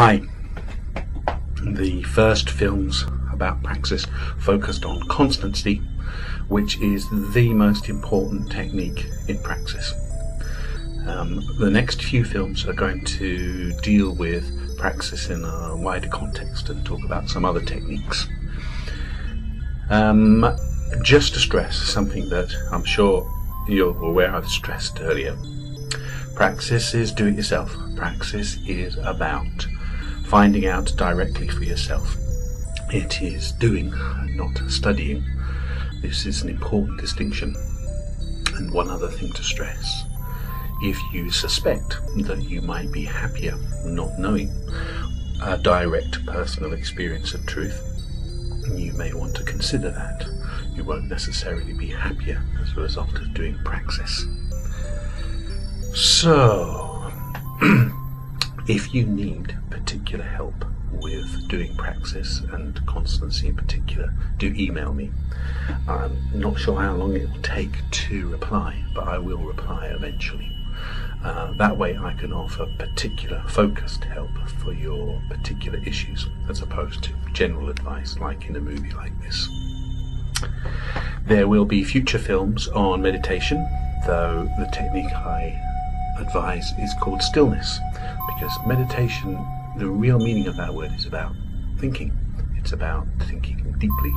Hi. The first films about Praxis focused on Constancy, which is the most important technique in Praxis. The next few films are going to deal with Praxis in a wider context and talk about some other techniques. Just to stress something that I'm sure you're aware I've stressed earlier. Praxis is do-it-yourself. Praxis is about finding out directly for yourself. It is doing, not studying. This is an important distinction. And one other thing to stress. If you suspect that you might be happier not knowing a direct personal experience of truth, you may want to consider that. You won't necessarily be happier as a result of doing Praxis. So, if you need particular help with doing Praxis and Constancy in particular, do email me. I'm not sure how long it will take to reply, but I will reply eventually. That way I can offer particular focused help for your particular issues as opposed to general advice like in a movie like this. There will be future films on meditation, though the technique I advise is called stillness, because meditation, the real meaning of that word is about thinking. It's about thinking deeply,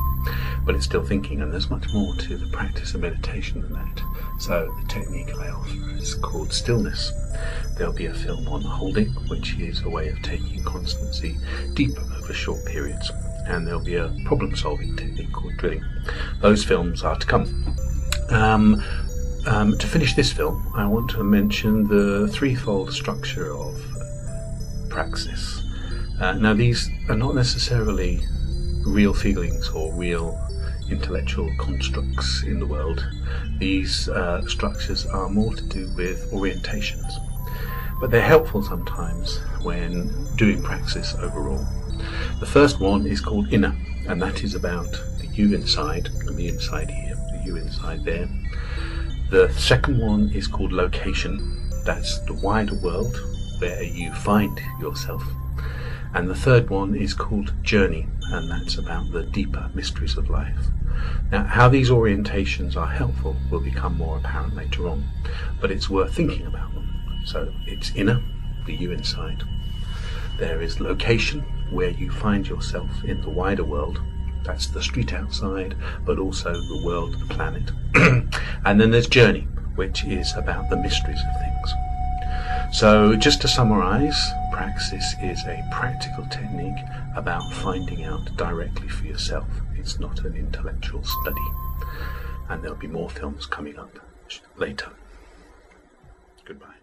but it's still thinking, and there's much more to the practice of meditation than that. So the technique I offer is called stillness. There'll be a film on holding, which is a way of taking Constancy deeper over short periods, and there'll be a problem-solving technique called drilling. Those films are to come. To finish this film, I want to mention the threefold structure of Praxis. Now these are not necessarily real feelings or real intellectual constructs in the world. These structures are more to do with orientations, but they're helpful sometimes when doing Praxis overall. The first one is called inner, and that is about the you inside, and the inside here, the you inside there. The second one is called location. That's the wider world where you find yourself. And the third one is called journey, and that's about the deeper mysteries of life. Now, how these orientations are helpful will become more apparent later on, but it's worth thinking about them. So it's inner, the you inside. There is location, where you find yourself in the wider world. That's the street outside, but also the world, the planet. And then there's journey, which is about the mysteries of things. So just to summarize, Praxis is a practical technique about finding out directly for yourself. It's not an intellectual study. And there'll be more films coming up later. Goodbye.